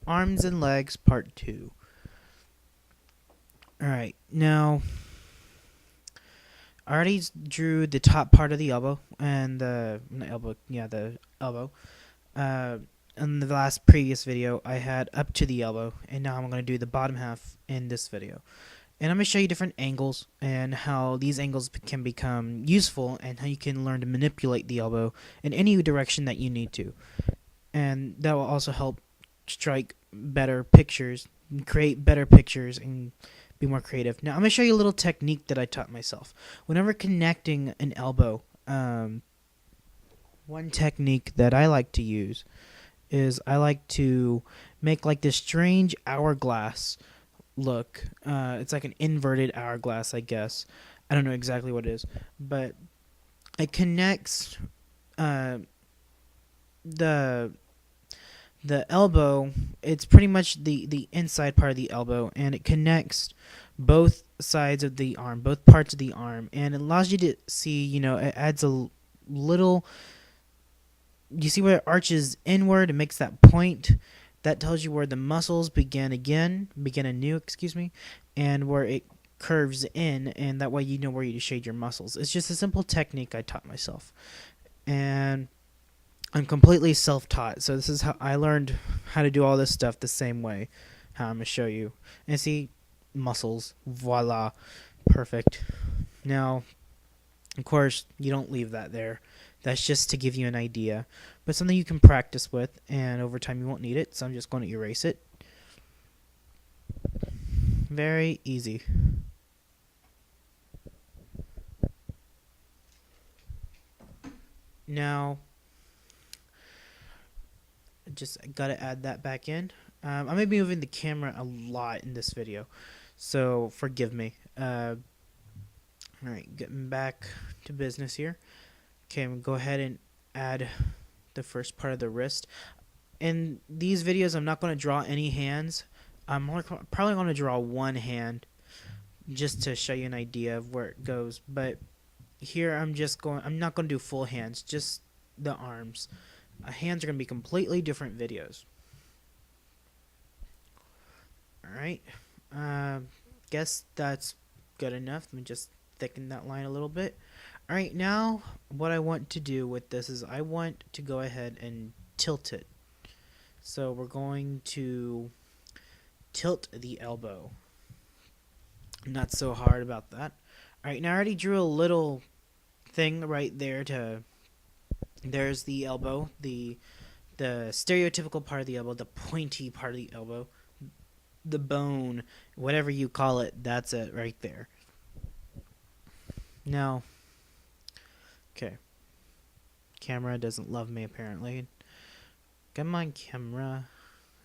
Arms and legs, part 2. Alright, now I already drew the top part of the elbow and the elbow. Uh, in the last previous video, I had up to the elbow, and now I'm going to do the bottom half in this video. And I'm going to show you different angles and how these angles can become useful and how you can learn to manipulate the elbow in any direction that you need to. And that will also help strike better pictures, create better pictures, and be more creative. Now I'm going to show you a little technique that I taught myself. Whenever connecting an elbow, one technique that I like to use is I like to make like this strange hourglass look. It's like an inverted hourglass, I guess. I don't know exactly what it is, but it connects uh, the the elbow. It's pretty much the inside part of the elbow, and it connects both sides of the arm, both parts of the arm, and it allows you to see, it adds a little. You see where it arches inward and makes that point? That tells you where the muscles begin anew, and where it curves in, and that way you know where you to shade your muscles. It's just a simple technique I taught myself. And I'm completely self-taught, so this is how I learned how to do all this stuff the same way, how I'm going to show you. And see, muscles, voila, perfect. Now, of course, you don't leave that there. That's just to give you an idea, but something you can practice with, and over time you won't need it, so I'm just going to erase it. Very easy. Now, just gotta add that back in. I may be moving the camera a lot in this video, so forgive me. Alright, getting back to business here. Okay, I'm gonna go ahead and add the first part of the wrist. In these videos, I'm not going to draw any hands. I'm probably going to draw one hand just to show you an idea of where it goes. But here I'm not going to do full hands, just the arms. Hands are going to be completely different videos. Alright, guess that's good enough. Let me just thicken that line a little bit. Alright, now what I want to do with this is I want to go ahead and tilt it. So we're going to tilt the elbow. Not so hard about that. Alright, now I already drew a little thing right there there's the elbow, the stereotypical part of the elbow, the pointy part of the elbow, the bone, whatever you call it, that's it right there. Now, okay. Camera doesn't love me apparently. Come on, camera.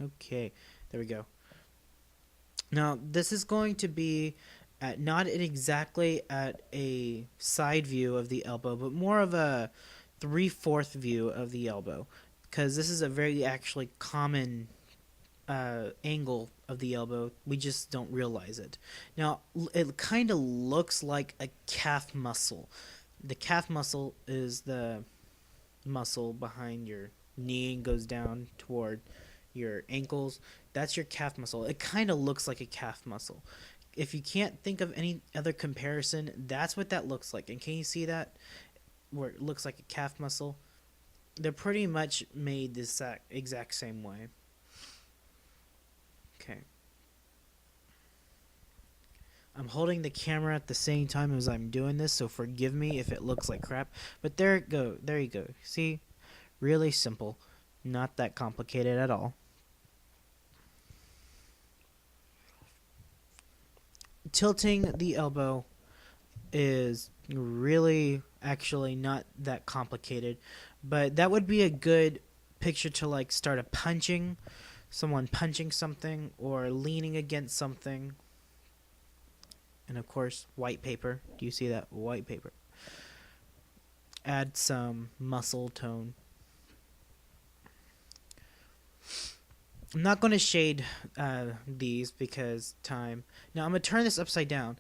Okay, there we go. Now, this is going to be not exactly at a side view of the elbow, but more of a 3/4 view of the elbow, because this is a very actually common angle of the elbow. We just don't realize it. Now, it kind of looks like a calf muscle. The calf muscle is the muscle behind your knee and goes down toward your ankles. That's your calf muscle. It kind of looks like a calf muscle. If you can't think of any other comparison, that's what that looks like. And can you see that? Where it looks like a calf muscle? They're pretty much made the exact same way. Okay. I'm holding the camera at the same time as I'm doing this, so forgive me if it looks like crap. But there you go. See? Really simple. Not that complicated at all. Tilting the elbow is really actually not that complicated, but that would be a good picture to like start someone punching something or leaning against something. And of course, white paper. Do you see that? White paper. Add some muscle tone. I'm not going to shade these because time. Now I'm going to turn this upside down.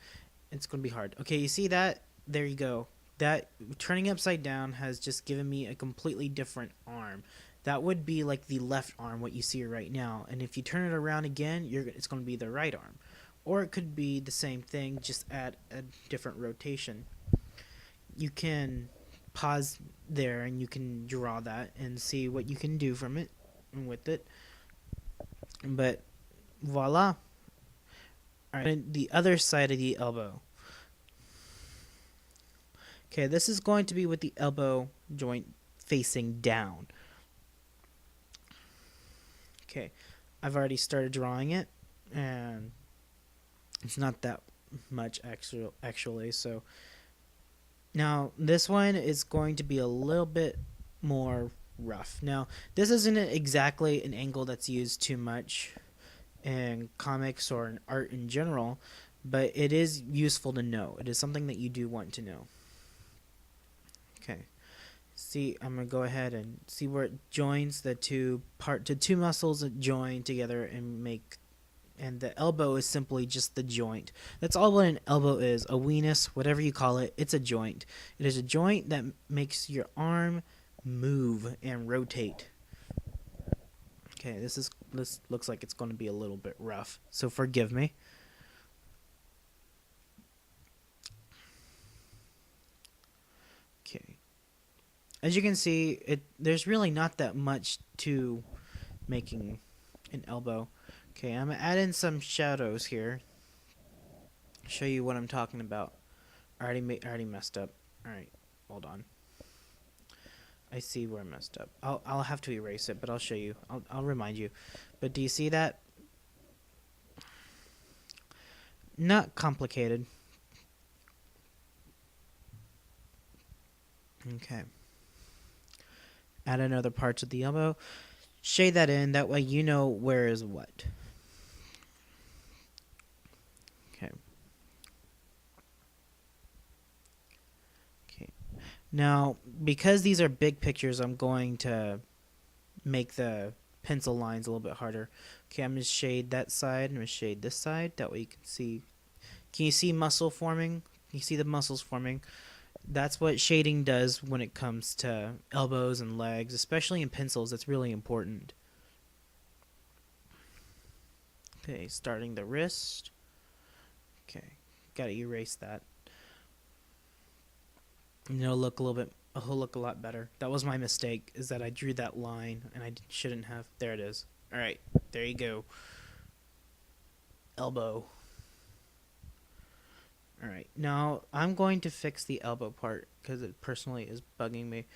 It's going to be hard. Okay, you see that? There you go. That turning upside down has just given me a completely different arm. that would be like the left arm, what you see right now. And if you turn it around again, it's going to be the right arm. Or it could be the same thing, just at a different rotation. You can pause there and you can draw that and see what you can do from it and with it. But voila. All right, the other side of the elbow. Okay, this is going to be with the elbow joint facing down. Okay, I've already started drawing it, and it's not that much actually. So now this one is going to be a little bit more rough. Now this isn't exactly an angle that's used too much in comics or in art in general, but it is useful to know. It is something that you do want to know. Okay. See, I'm gonna go ahead and see where it joins the two muscles that join together and make, and the elbow is simply just the joint. That's all what an elbow is. A weenus, whatever you call it, it's a joint. It is a joint that makes your arm move and rotate. Okay, this looks like it's going to be a little bit rough, so forgive me. Okay. As you can see, there's really not that much to making an elbow. Okay, I'm gonna add in some shadows here. Show you what I'm talking about. I already messed up. All right, hold on. I see where I messed up. I'll have to erase it, but I'll show you. I'll remind you. But do you see that? Not complicated. Okay. Add another parts of the elbow. Shade that in. That way you know where is what. Okay. Okay. Now, because these are big pictures, I'm going to make the pencil lines a little bit harder. Okay, I'm going to shade that side. I'm going to shade this side. That way you can see. Can you see muscle forming? Can you see the muscles forming? That's what shading does when it comes to elbows and legs, especially in pencils. That's really important. Okay, starting the wrist. Okay, gotta erase that. And it'll look a lot better. That was my mistake, is that I drew that line and I shouldn't have. There it is. All right, there you go. Elbow. Alright, now I'm going to fix the elbow part because it personally is bugging me.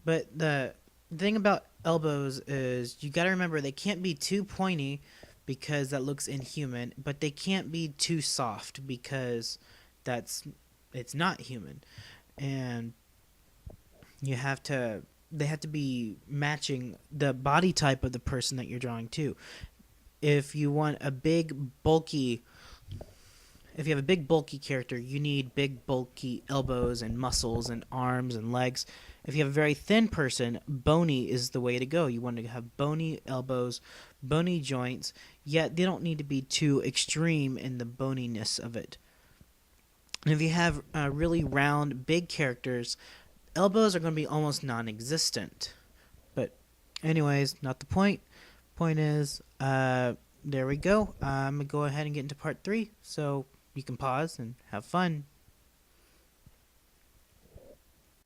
But the thing about elbows is you got to remember they can't be too pointy because that looks inhuman, but they can't be too soft because it's not human. And they have to be matching the body type of the person that you're drawing too. If you want a big bulky If you have a big bulky character, you need big bulky elbows and muscles and arms and legs. If you have a very thin person, bony is the way to go. You want to have bony elbows, bony joints, yet they don't need to be too extreme in the boniness of it. And if you have really round, big characters, elbows are going to be almost non-existent. But anyways, not the point. Point is, there we go. I'm going to go ahead and get into part 3. So you can pause and have fun.